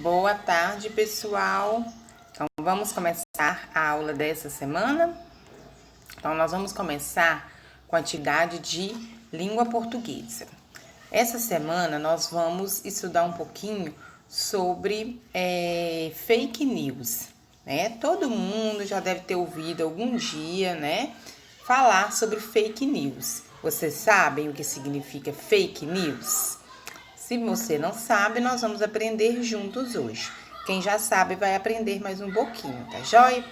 Boa tarde, pessoal. Então, vamos começar a aula dessa semana. Então, nós vamos começar com a atividade de língua portuguesa. Essa semana, nós vamos estudar um pouquinho sobre fake news, né? Todo mundo já deve ter ouvido algum dia, né, falar sobre fake news. Vocês sabem o que significa fake news? Se você não sabe, nós vamos aprender juntos hoje. Quem já sabe vai aprender mais um pouquinho, tá joia?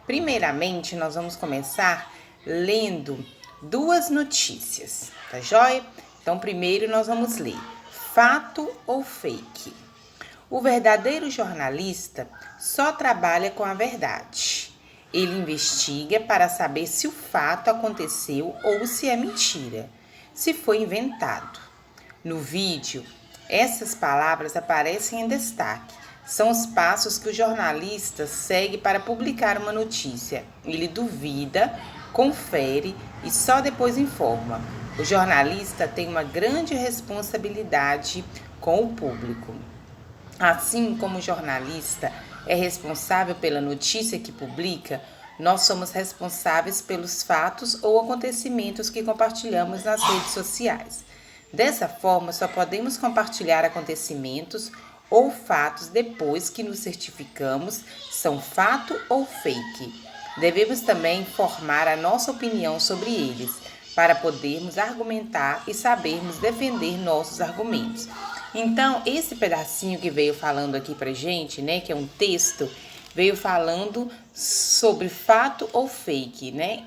Primeiramente, nós vamos começar lendo duas notícias, tá joia? Então, primeiro nós vamos ler fato ou fake. O verdadeiro jornalista só trabalha com a verdade. Ele investiga para saber se o fato aconteceu ou se é mentira, se foi inventado. No vídeo, essas palavras aparecem em destaque. São os passos que o jornalista segue para publicar uma notícia. Ele duvida, confere e só depois informa. O jornalista tem uma grande responsabilidade com o público. Assim como o jornalista é responsável pela notícia que publica, nós somos responsáveis pelos fatos ou acontecimentos que compartilhamos nas redes sociais. Dessa forma, só podemos compartilhar acontecimentos ou fatos depois que nos certificamos são fato ou fake. Devemos também formar a nossa opinião sobre eles, para podermos argumentar e sabermos defender nossos argumentos. Então, esse pedacinho que veio falando aqui pra gente, né, que é um texto, veio falando sobre fato ou fake, né?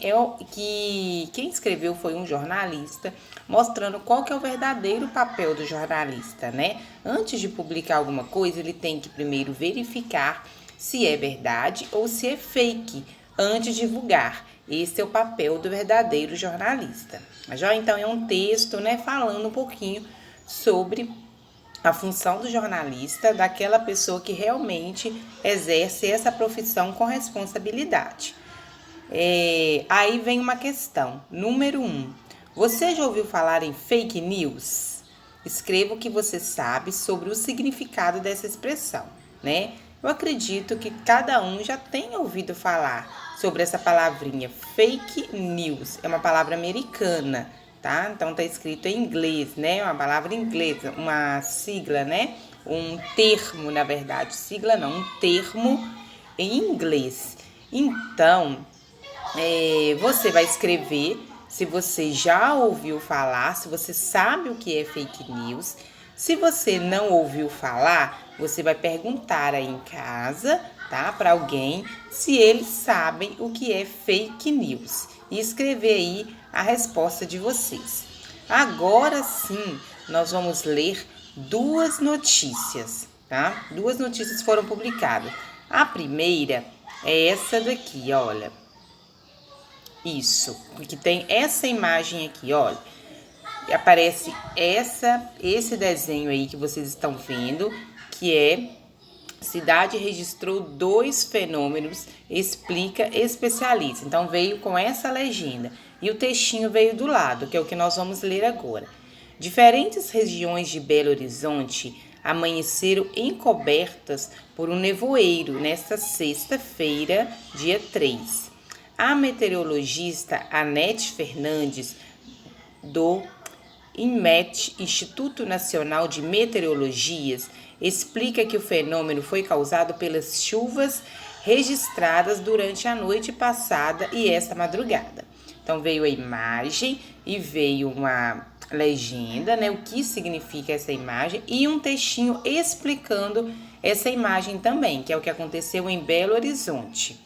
Que quem escreveu foi um jornalista, mostrando qual que é o verdadeiro papel do jornalista, né? Antes de publicar alguma coisa, ele tem que primeiro verificar se é verdade ou se é fake, antes de divulgar. Esse é o papel do verdadeiro jornalista. Mas já então é um texto, né, falando um pouquinho sobre a função do jornalista, daquela pessoa que realmente exerce essa profissão com responsabilidade. Aí vem uma questão. Número 1. Você já ouviu falar em fake news? Escreva o que você sabe sobre o significado dessa expressão, né? Eu acredito que cada um já tenha ouvido falar sobre essa palavrinha, fake news. É uma palavra americana, tá? Então tá escrito em inglês, né? Uma palavra inglesa, uma sigla, né? Um termo, na verdade. Sigla não, um termo em inglês. Então, você vai escrever se você já ouviu falar, se você sabe o que é fake news. Se você não ouviu falar, você vai perguntar aí em casa, tá, para alguém, se eles sabem o que é fake news. E escrever aí a resposta de vocês. Agora sim, nós vamos ler duas notícias, tá? Duas notícias foram publicadas. A primeira é essa daqui, olha. Isso, porque tem essa imagem aqui, olha. Aparece esse desenho aí que vocês estão vendo, que é cidade registrou 2 fenômenos, explica especialista. Então veio com essa legenda e o textinho veio do lado, que é o que nós vamos ler agora. Diferentes regiões de Belo Horizonte amanheceram encobertas por um nevoeiro nesta sexta-feira, dia 3. A meteorologista Anete Fernandes, do INMET, Instituto Nacional de Meteorologias, explica que o fenômeno foi causado pelas chuvas registradas durante a noite passada e esta madrugada. Então veio a imagem e veio uma legenda, né, o que significa essa imagem e um textinho explicando essa imagem também, que é o que aconteceu em Belo Horizonte.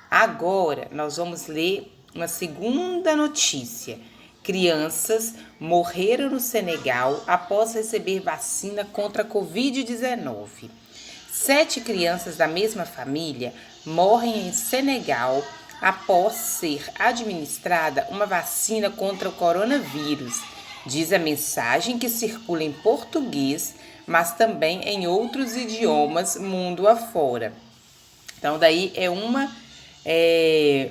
Agora nós vamos ler uma segunda notícia. Crianças morreram no Senegal após receber vacina contra a Covid-19. 7 crianças da mesma família morrem em Senegal após ser administrada uma vacina contra o coronavírus, diz a mensagem que circula em português, mas também em outros idiomas mundo afora. Então, daí é uma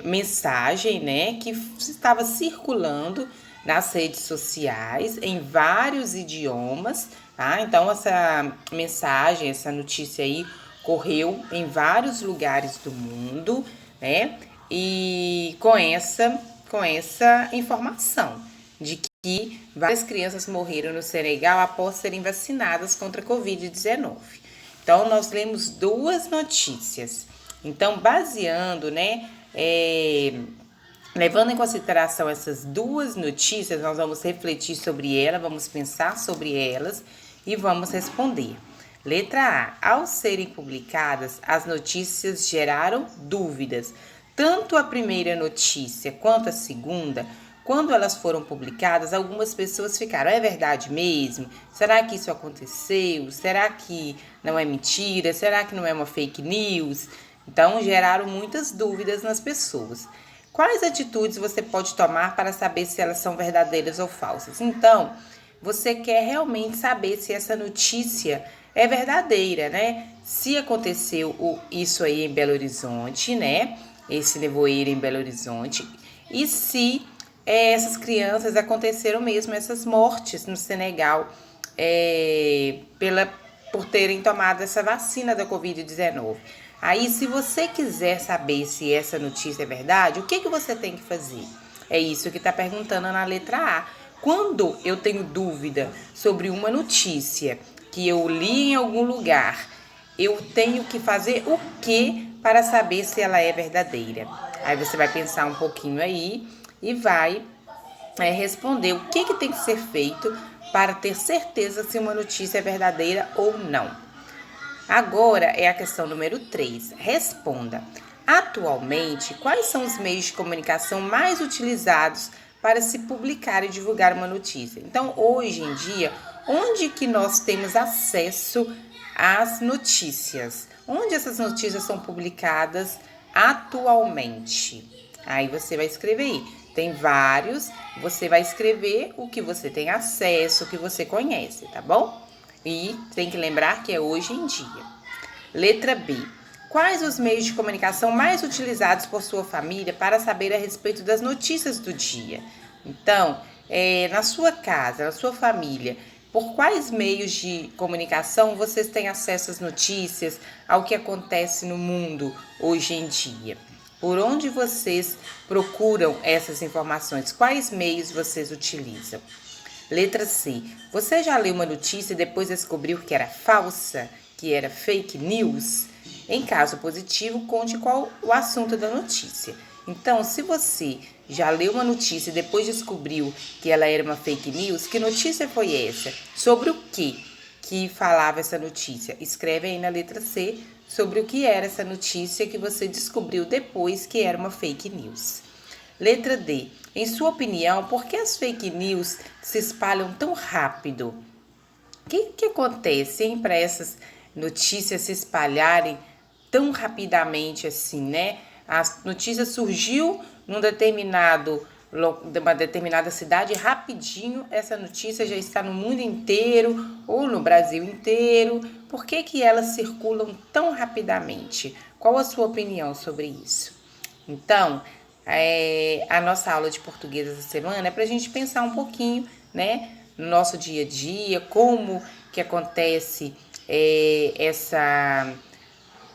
mensagem, né, que estava circulando nas redes sociais em vários idiomas, tá? Então, essa mensagem, essa notícia aí correu em vários lugares do mundo, né? E com essa informação de que várias crianças morreram no Senegal após serem vacinadas contra a Covid-19. Então, nós lemos duas notícias. Então, baseando, né, levando em consideração essas duas notícias, nós vamos refletir sobre elas, vamos pensar sobre elas e vamos responder. Letra A. Ao serem publicadas, as notícias geraram dúvidas. Tanto a primeira notícia quanto a segunda, quando elas foram publicadas, algumas pessoas ficaram: é verdade mesmo? Será que isso aconteceu? Será que não é mentira? Será que não é uma fake news? Então, geraram muitas dúvidas nas pessoas. Quais atitudes você pode tomar para saber se elas são verdadeiras ou falsas? Então, você quer realmente saber se essa notícia é verdadeira, né? Se aconteceu isso aí em Belo Horizonte, né? Esse nevoeiro em Belo Horizonte. E se essas crianças aconteceram mesmo, essas mortes no Senegal, por terem tomado essa vacina da Covid-19. Aí, se você quiser saber se essa notícia é verdade, o que você tem que fazer? É isso que está perguntando na letra A. Quando eu tenho dúvida sobre uma notícia que eu li em algum lugar, eu tenho que fazer o que para saber se ela é verdadeira? Aí você vai pensar um pouquinho aí e vai responder o que tem que ser feito para ter certeza se uma notícia é verdadeira ou não. Agora é a questão número 3. Responda. Atualmente, quais são os meios de comunicação mais utilizados para se publicar e divulgar uma notícia? Então, hoje em dia, onde que nós temos acesso às notícias? Onde essas notícias são publicadas atualmente? Aí você vai escrever aí. Tem vários, você vai escrever o que você tem acesso, o que você conhece, tá bom? E tem que lembrar que é hoje em dia. Letra B. Quais os meios de comunicação mais utilizados por sua família para saber a respeito das notícias do dia? Então, na sua casa, na sua família, por quais meios de comunicação vocês têm acesso às notícias, ao que acontece no mundo hoje em dia? Por onde vocês procuram essas informações? Quais meios vocês utilizam? Letra C. Você já leu uma notícia e depois descobriu que era falsa, que era fake news? Em caso positivo, conte qual o assunto da notícia. Então, se você já leu uma notícia e depois descobriu que ela era uma fake news, que notícia foi essa? Sobre o que falava essa notícia? Escreve aí na letra C sobre o que era essa notícia que você descobriu depois que era uma fake news. Letra D. Em sua opinião, por que as fake news se espalham tão rápido? O que acontece para essas notícias se espalharem tão rapidamente assim, né? A notícia surgiu numa determinada cidade, rapidinho essa notícia já está no mundo inteiro ou no Brasil inteiro. Por que elas circulam tão rapidamente? Qual a sua opinião sobre isso? Então, a nossa aula de português essa semana é para a gente pensar um pouquinho, né, no nosso dia a dia, como que acontece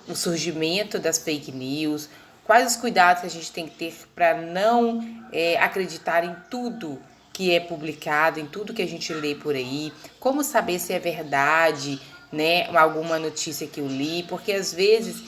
o surgimento das fake news, quais os cuidados que a gente tem que ter para não acreditar em tudo que é publicado, em tudo que a gente lê por aí, como saber se é verdade, né, alguma notícia que eu li, porque às vezes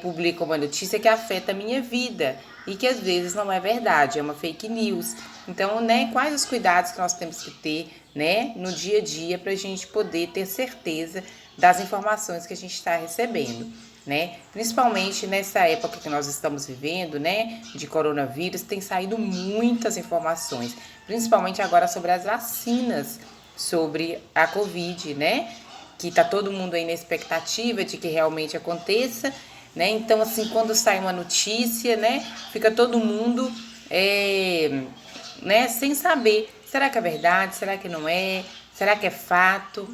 publico uma notícia que afeta a minha vida e que às vezes não é verdade, é uma fake news. Então, né, quais os cuidados que nós temos que ter, né, no dia a dia para a gente poder ter certeza das informações que a gente está recebendo, né? Principalmente nessa época que nós estamos vivendo, né, de coronavírus, tem saído muitas informações, principalmente agora sobre as vacinas, sobre a Covid, né? Que tá todo mundo aí na expectativa de que realmente aconteça, né? Então, assim, quando sai uma notícia, né, fica todo mundo, né, sem saber, será que é verdade, será que não é, será que é fato,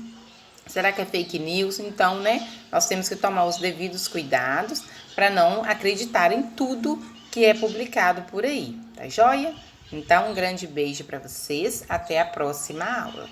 será que é fake news? Então, né, nós temos que tomar os devidos cuidados para não acreditar em tudo que é publicado por aí, tá joia? Então, um grande beijo para vocês, até a próxima aula.